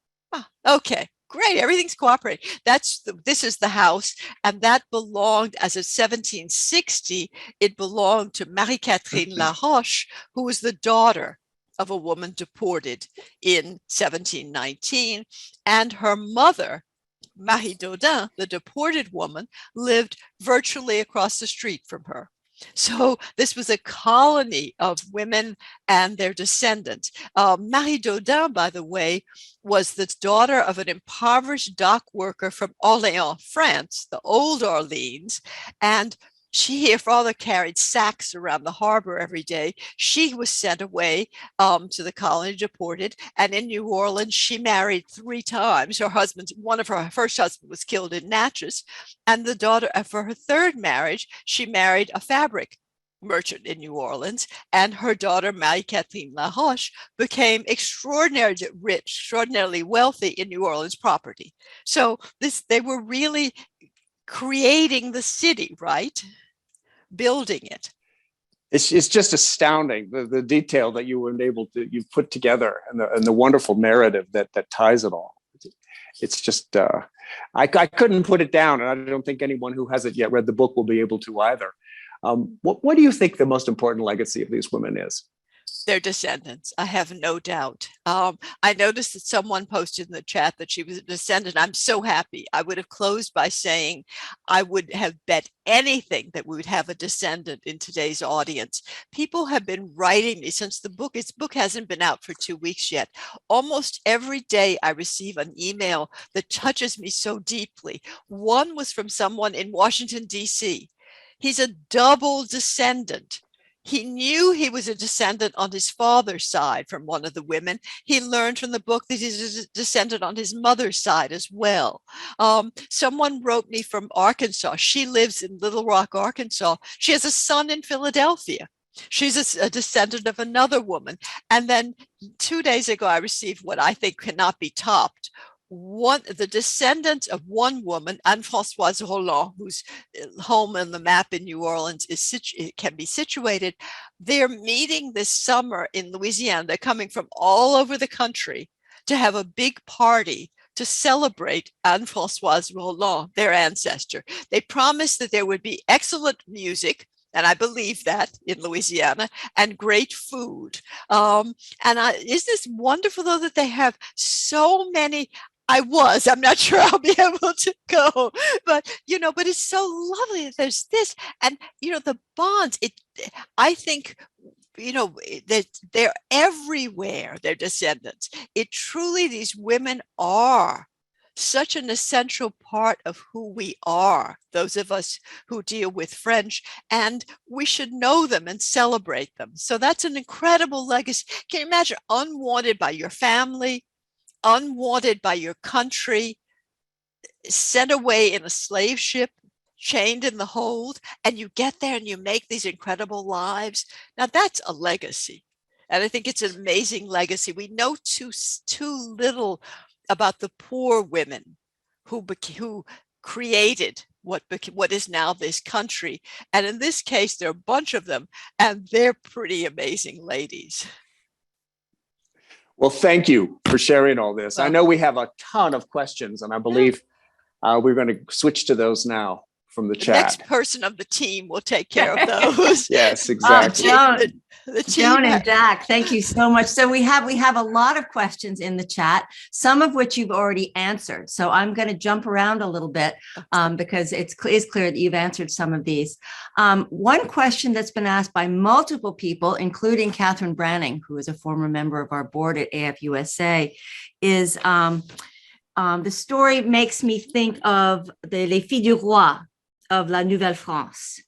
Okay, great. Everything's cooperating. This is the house, and that belonged, as of 1760, it belonged to Marie-Catherine Laroche, who was the daughter of a woman deported in 1719, and her mother, Marie Daudin, the deported woman, lived virtually across the street from her. So this was a colony of women and their descendants. Marie Daudin, by the way, was the daughter of an impoverished dock worker from Orléans, France, the old Orleans, and her father carried sacks around the harbor every day. She was sent away to the colony, deported, and in New Orleans, she married 3 times. One of her first husband was killed in Natchez, and the daughter, for her third marriage, she married a fabric merchant in New Orleans, and her daughter, Marie-Catherine Laroche, became extraordinarily rich, extraordinarily wealthy in New Orleans property. So they were really creating the city, right? Building it. It's just astounding, the detail that you've put together, and the wonderful narrative that ties it all. It's just I couldn't put it down, and I don't think anyone who hasn't yet read the book will be able to either. What do you think the most important legacy of these women is? Their descendants, I have no doubt. I noticed that someone posted in the chat that she was a descendant. I'm so happy. I would have closed by saying I would have bet anything that we would have a descendant in today's audience. People have been writing me since its book hasn't been out for 2 weeks yet. Almost every day I receive an email that touches me so deeply. One was from someone in Washington, D.C. He's a double descendant. He knew he was a descendant on his father's side from one of the women. He learned from the book that he's a descendant on his mother's side as well. Someone wrote me from Arkansas. She lives in Little Rock, Arkansas. She has a son in Philadelphia. She's a descendant of another woman. And then 2 days ago, I received what I think cannot be topped. The descendants of one woman, Anne-Françoise Roland, whose home on the map in New Orleans can be situated. They're meeting this summer in Louisiana. They're coming from all over the country to have a big party to celebrate Anne-Françoise Roland, their ancestor. They promised that there would be excellent music, and I believe that in Louisiana, and great food. Isn't this wonderful, though, that they have so many? I'm not sure I'll be able to go, but it's so lovely that there's this, and the bonds. I think that they're everywhere. Their descendants. These women are such an essential part of who we are. Those of us who deal with French, and we should know them and celebrate them. So that's an incredible legacy. Can you imagine, unwanted by your family, unwanted by your country, sent away in a slave ship, chained in the hold, and you get there and you make these incredible lives. Now that's a legacy. And I think it's an amazing legacy. We know too little about the poor women who created what is now this country. And in this case, there are a bunch of them, and they're pretty amazing ladies. Well, thank you for sharing all this. I know we have a ton of questions, and I believe we're going to switch to those now from the chat. The next person of the team will take care of those. Yes, exactly. Joan and Jack, thank you so much. So we have a lot of questions in the chat, some of which you've already answered. So I'm going to jump around a little bit because it is clear that you've answered some of these. One question that's been asked by multiple people, including Catherine Branning, who is a former member of our board at AFUSA, is the story makes me think of Les Filles du Roi of La Nouvelle France.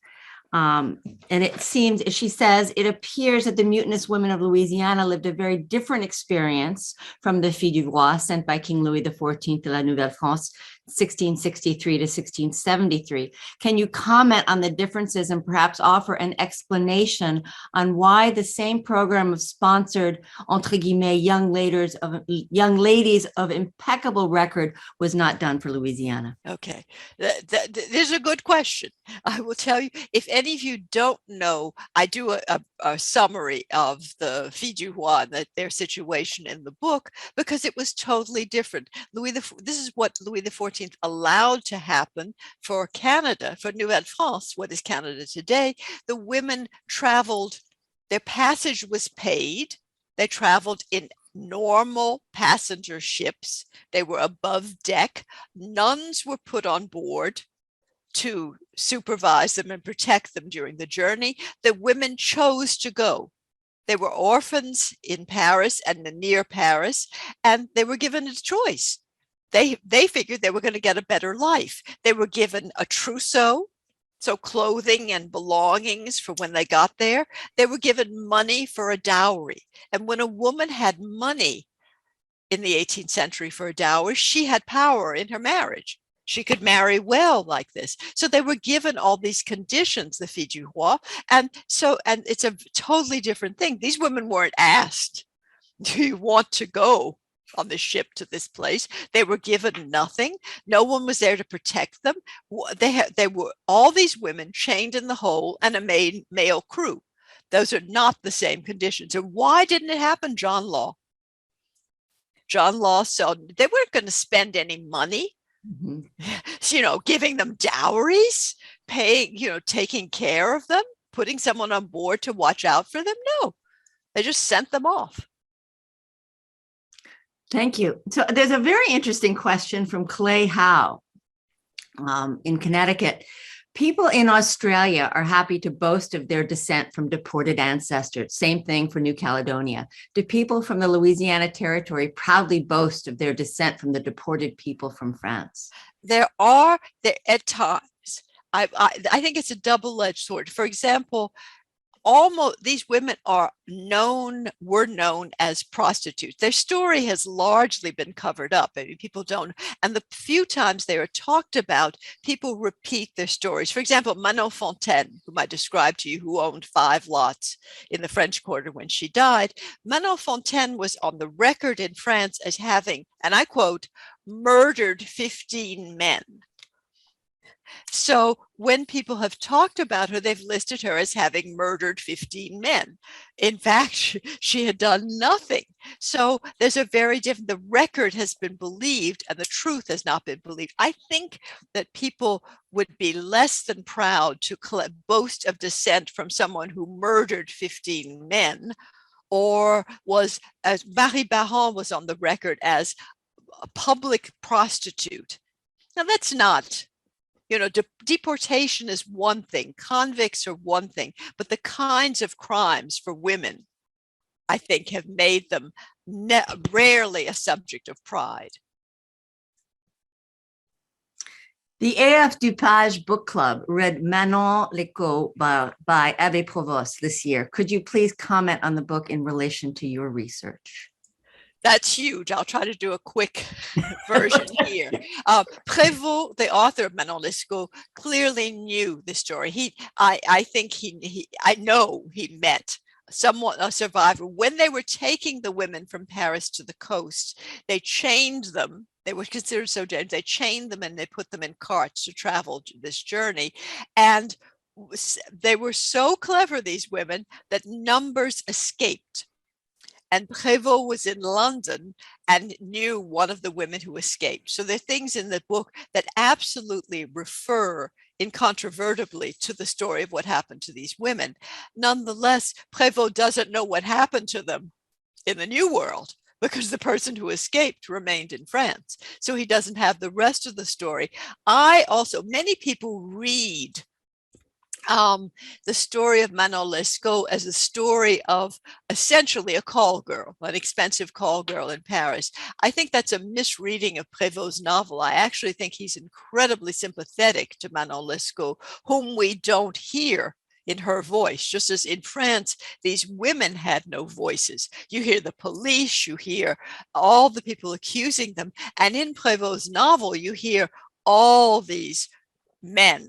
And it seems, she says, it appears that the mutinous women of Louisiana lived a very different experience from the Filles du Roi sent by King Louis XIV to La Nouvelle France, 1663 to 1673. Can you comment on the differences and perhaps offer an explanation on why the same program of sponsored, entre guillemets, young ladies of impeccable record was not done for Louisiana? Okay, this is a good question. I will tell you, if any of you don't know, I do a summary of the Filles du Roi and their situation in the book, because it was totally different. This is what Louis XIV allowed to happen for Canada, for Nouvelle France, what is Canada today. The women traveled, their passage was paid. They traveled in normal passenger ships. They were above deck. Nuns were put on board to supervise them and protect them during the journey. The women chose to go. They were orphans in Paris and near Paris, and they were given a choice. They figured they were going to get a better life. They were given a trousseau, so clothing and belongings for when they got there. They were given money for a dowry. And when a woman had money in the 18th century for a dowry, she had power in her marriage. She could marry well like this. So they were given all these conditions, the Filles du Roi. And it's a totally different thing. These women weren't asked, do you want to go on the ship to this place? They were given nothing. No one was there to protect them. They were all these women chained in the hold and a male crew. Those are not the same conditions. And why didn't it happen, John Law? John Law said they weren't going to spend any money. Mm-hmm. Giving them dowries, paying, taking care of them, putting someone on board to watch out for them. No, They just sent them off. Thank you. So there's a very interesting question from Clay Howe in Connecticut. People in Australia are happy to boast of their descent from deported ancestors. Same thing for New Caledonia. Do people from the Louisiana Territory proudly boast of their descent from the deported people from France? There at times. I think it's a double-edged sword. For example, almost these women were known as prostitutes. Their story has largely been covered up. I mean, people don't, and the few times they are talked about, people repeat their stories. For example, Manon Fontaine, whom I described to you, who owned 5 lots in the French Quarter when she died. Manon Fontaine was on the record in France as having, and I quote, murdered 15 men. So when people have talked about her, they've listed her as having murdered 15 men. In fact, she had done nothing. So there's a very different, the record has been believed and the truth has not been believed. I think that people would be less than proud to boast of descent from someone who murdered 15 men, or was, as Marie Baron was on the record, as a public prostitute. Now that's not, deportation is one thing, convicts are one thing, but the kinds of crimes for women, I think, have made them rarely a subject of pride. The AF Dupage Book Club read Manolosko by Abbé Provost this year. Could you please comment on the book in relation to your research? That's huge. I'll try to do a quick version here. Prévost, the author of Manolosko, clearly knew the story. I know he met a survivor. When they were taking the women from Paris to the coast, they chained them. They were considered so dangerous. They chained them and they put them in carts to travel this journey. And they were so clever, these women, that numbers escaped. And Prévost was in London and knew one of the women who escaped. So there are things in the book that absolutely refer incontrovertibly to the story of what happened to these women. Nonetheless, Prévost doesn't know what happened to them in the New World, because the person who escaped remained in France. So he doesn't have the rest of the story. Many people read the story of Manolosko as a story of essentially a call girl, an expensive call girl in Paris. I think that's a misreading of Prévost's novel. I actually think he's incredibly sympathetic to Manolosko, whom we don't hear in her voice. Just as in France, these women had no voices. You hear the police, you hear all the people accusing them. And in Prévost's novel, you hear all these men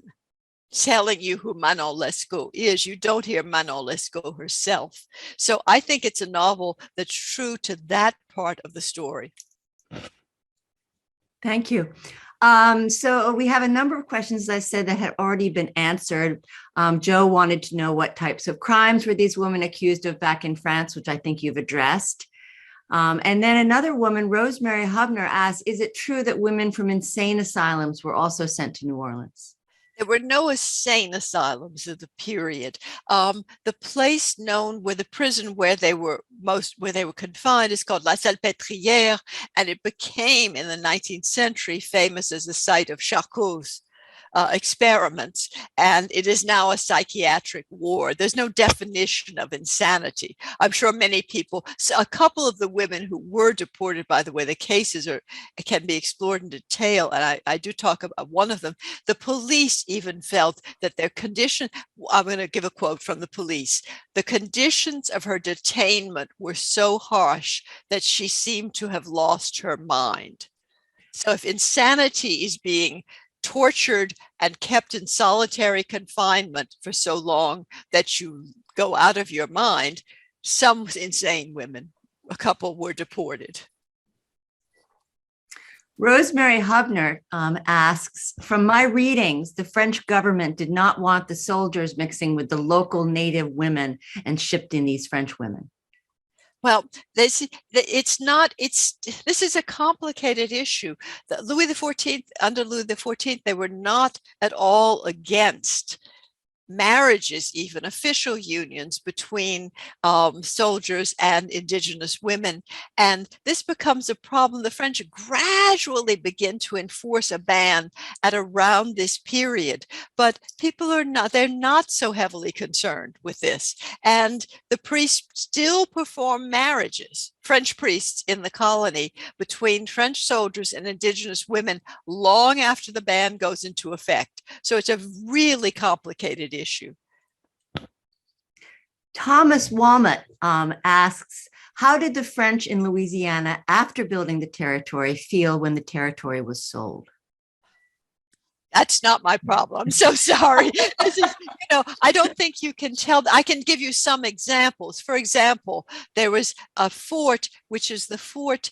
telling you who Manolosko is. You don't hear Manolosko herself. So I think it's a novel that's true to that part of the story. Thank you. So we have a number of questions, as I said, that had already been answered. Joe wanted to know what types of crimes were these women accused of back in France, which I think you've addressed. And then another woman, Rosemary Hubner, asked, is it true that women from insane asylums were also sent to New Orleans? There were no insane asylums of the period. The place known where the prison where they were confined is called La Salpêtrière, and it became in the 19th century famous as the site of Charcot's experiments, and it is now a psychiatric ward. There's no definition of insanity. I'm sure many people, a couple of the women who were deported, by the way, the cases can be explored in detail, and I do talk about one of them. The police even felt that their condition, I'm going to give a quote from the police, the conditions of her detainment were so harsh that she seemed to have lost her mind. So if insanity is being tortured and kept in solitary confinement for so long that you go out of your mind, some insane women, a couple, were deported. Rosemary Hubner asks, from my readings, the French government did not want the soldiers mixing with the local native women and shipping these French women. Well, this is a complicated issue. Louis XIV, under Louis XIV, they were not at all against marriages, even official unions between soldiers and indigenous women. And this becomes a problem. The French gradually begin to enforce a ban at around this period, but people are not, they're not so heavily concerned with this. And the priests still perform marriages, French priests in the colony, between French soldiers and indigenous women long after the ban goes into effect. So it's a really complicated issue. Thomas Walmut asks, how did the French in Louisiana, after building the territory, feel when the territory was sold? That's not my problem. I'm so sorry. This is, I don't think you can tell. I can give you some examples. For example, there was a fort, which is the fort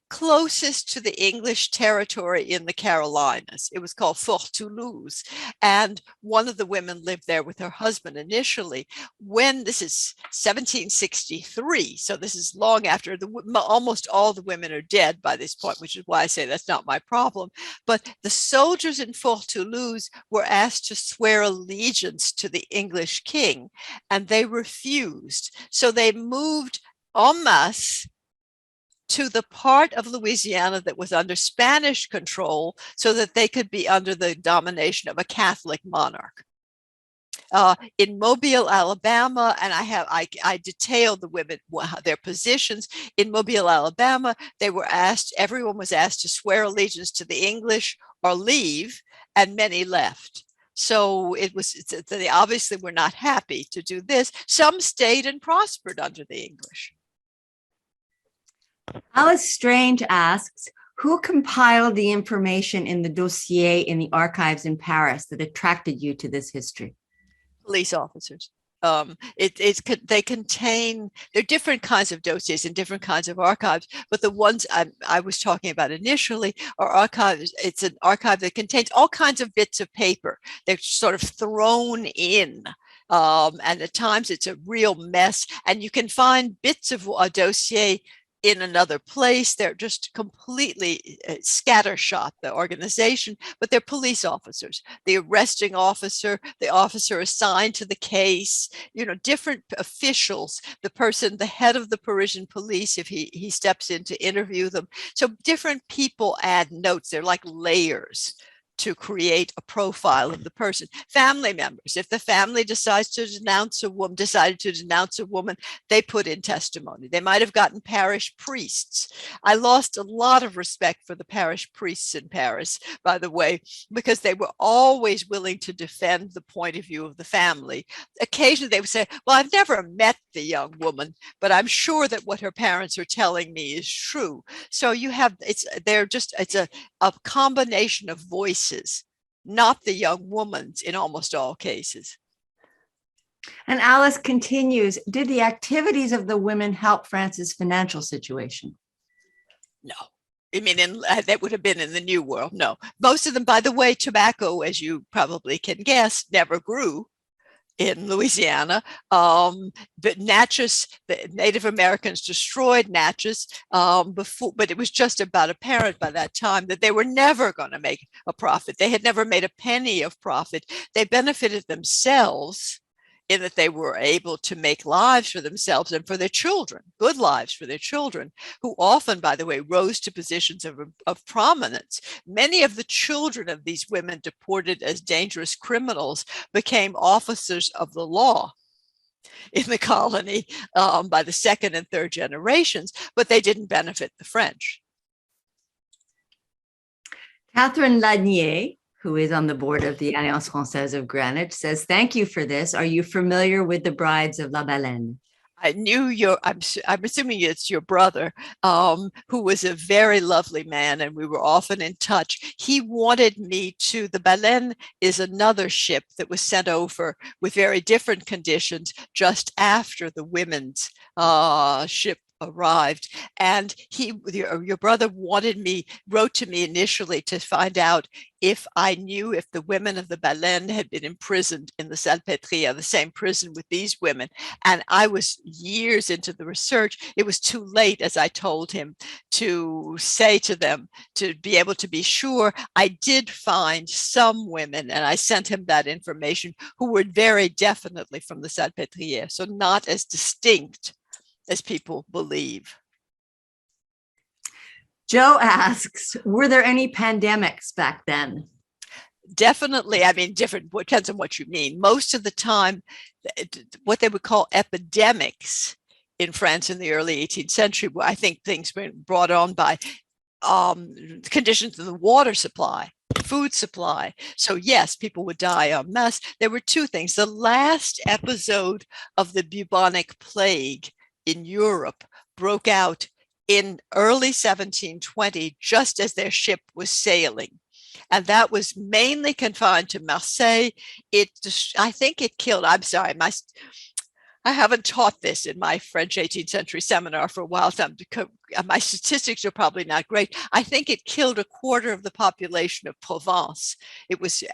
closest to the English territory in the Carolinas. It was called Fort Toulouse. And one of the women lived there with her husband initially. When this is 1763, so this is long after almost all the women are dead by this point, which is why I say that's not my problem. But the soldiers in Fort Toulouse were asked to swear allegiance to the English king, and they refused. So they moved en masse to the part of Louisiana that was under Spanish control so that they could be under the domination of a Catholic monarch. In Mobile, Alabama, and I detailed the women, their positions. In Mobile, Alabama, everyone was asked to swear allegiance to the English or leave, and many left. So they obviously were not happy to do this. Some stayed and prospered under the English. Alice Strange asks, who compiled the information in the dossier in the archives in Paris that attracted you to this history? Police officers. They contain, there are different kinds of dossiers and different kinds of archives, but the ones I was talking about initially are archives. It's an archive that contains all kinds of bits of paper. They're sort of thrown in. And at times it's a real mess. And you can find bits of a dossier in another place. They're just completely scattershot, the organization, but they're police officers, the arresting officer, the officer assigned to the case, different officials, the head of the Parisian police, if he steps in to interview them. So different people add notes. They're like layers to create a profile of the person. Family members, if the family decided to denounce a woman, they put in testimony. They might have gotten parish priests. I lost a lot of respect for the parish priests in Paris, by the way, because they were always willing to defend the point of view of the family. Occasionally they would say, well, I've never met the young woman, but I'm sure that what her parents are telling me is true. So it's a combination of voices, not the young woman's in almost all cases. And Alice continues, did the activities of the women help France's financial situation? No. I mean, that would have been in the New World. No. Most of them, by the way, tobacco, as you probably can guess, never grew in Louisiana. But Natchez, the Native Americans destroyed Natchez before, but it was just about apparent by that time that they were never going to make a profit. They had never made a penny of profit. They benefited themselves in that they were able to make lives for themselves and for their children, good lives for their children, who often, by the way, rose to positions of prominence. Many of the children of these women deported as dangerous criminals became officers of the law in the colony by the second and third generations, but they didn't benefit the French. Catherine Lanier, who is on the board of the Alliance Française of Greenwich, says, thank you for this. Are you familiar with the Brides of La Baleine? I knew I'm assuming it's your brother, who was a very lovely man, and we were often in touch. He wanted me to, the Baleine is another ship that was sent over with very different conditions just after the women's ship arrived. And your brother wrote to me initially to find out if I knew if the women of the Baleine had been imprisoned in the Salpêtrière, the same prison with these women. And I was years into the research. It was too late, as I told him, to say to them, to be able to be sure. I did find some women, and I sent him that information, who were very definitely from the Salpêtrière, so not as distinct as people believe. Joe asks, were there any pandemics back then? Definitely. I mean, different, depends on what you mean. Most of the time, what they would call epidemics in France in the early 18th century, I think things were brought on by conditions in the water supply, food supply. So yes, people would die en masse. There were two things. The last episode of the bubonic plague in Europe broke out in early 1720, just as their ship was sailing. And that was mainly confined to Marseille. I think it killed, I'm sorry, I haven't taught this in my French 18th century seminar for a while. So my statistics are probably not great. I think it killed a quarter of the population of Provence.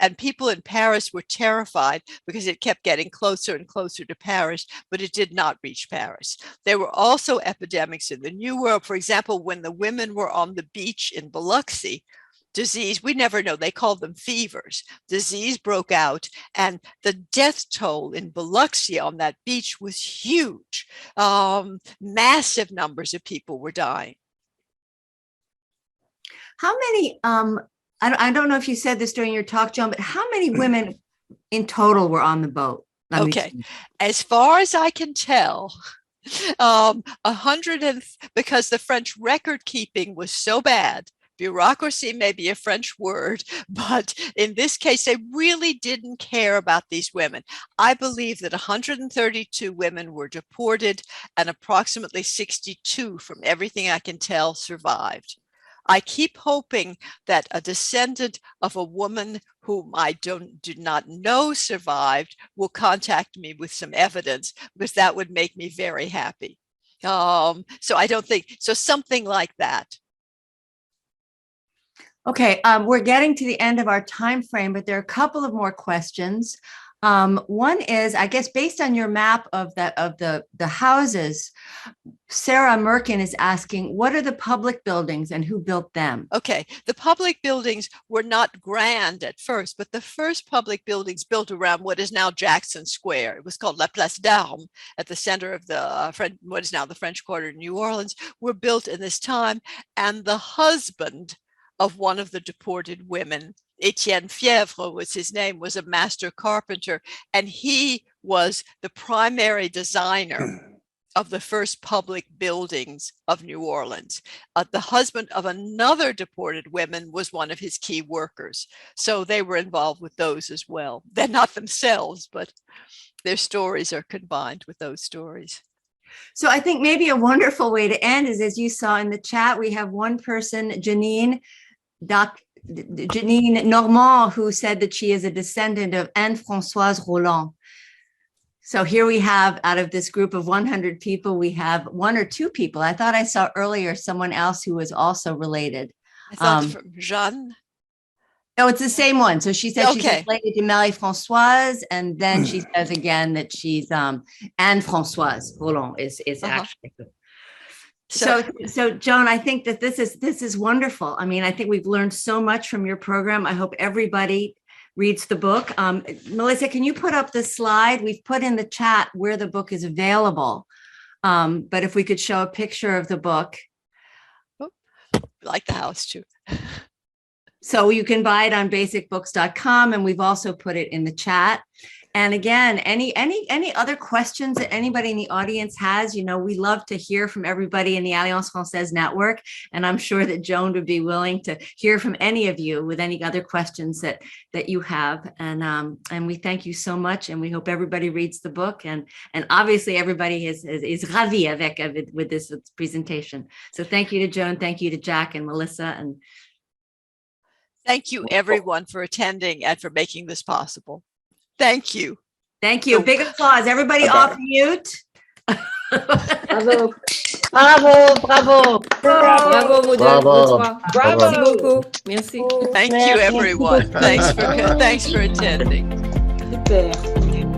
And people in Paris were terrified because it kept getting closer and closer to Paris, but it did not reach Paris. There were also epidemics in the New World. For example, when the women were on the beach in Biloxi, disease, we never know, they called them fevers. Disease broke out, and the death toll in Biloxi on that beach was huge. Massive numbers of people were dying. How many, I don't know if you said this during your talk, Joan, but how many women in total were on the boat? Okay, as far as I can tell, 100, because the French record keeping was so bad. Bureaucracy may be a French word, but in this case, they really didn't care about these women. I believe that 132 women were deported and approximately 62, from everything I can tell, survived. I keep hoping that a descendant of a woman whom I do not know survived will contact me with some evidence, because that would make me very happy. So I don't think, so something like that. Okay, we're getting to the end of our time frame, but there are a couple of more questions. One is, I guess, based on your map of the houses, Sarah Merkin is asking, what are the public buildings and who built them? Okay, the public buildings were not grand at first, but the first public buildings built around what is now Jackson Square. It was called La Place d'Armes, at the center of the what is now the French Quarter in New Orleans, were built in this time. And the husband of one of the deported women, Etienne Fièvre was his name, was a master carpenter, and he was the primary designer of the first public buildings of New Orleans. The husband of another deported woman was one of his key workers. So they were involved with those as well. They're not themselves, but their stories are combined with those stories. So I think maybe a wonderful way to end is, as you saw in the chat, we have one person, Janine Normand, who said that she is a descendant of Anne-Françoise Roland. So here we have, out of this group of 100 people, we have one or two people. I thought I saw earlier someone else who was also related. I thought from Joan. No, it's the same one. So she said she's Okay. related to Marie-Françoise, and then she says again that she's Anne-Françoise Roland is actually. So Joan, I think that this is wonderful. I mean, I think we've learned so much from your program. I hope everybody reads the book. Melissa, can you put up the slide? We've put in the chat where the book is available. But if we could show a picture of the book. Like the house too. So you can buy it on basicbooks.com, and we've also put it in the chat. And again, any other questions that anybody in the audience has, you know, we love to hear from everybody in the Alliance Française network. And I'm sure that Joan would be willing to hear from any of you with any other questions that you have. And we thank you so much. And we hope everybody reads the book. And obviously everybody is ravi with this presentation. So thank you to Joan. Thank you to Jack and Melissa. And thank you everyone for attending and for making this possible. Thank you. Thank you. Big applause. Everybody off mute. Bravo. Bravo, bravo. Bravo, vous deux, Bravo. vous trois. Bravo. Merci beaucoup. Merci. Thank you, everyone. Thanks for attending. Super.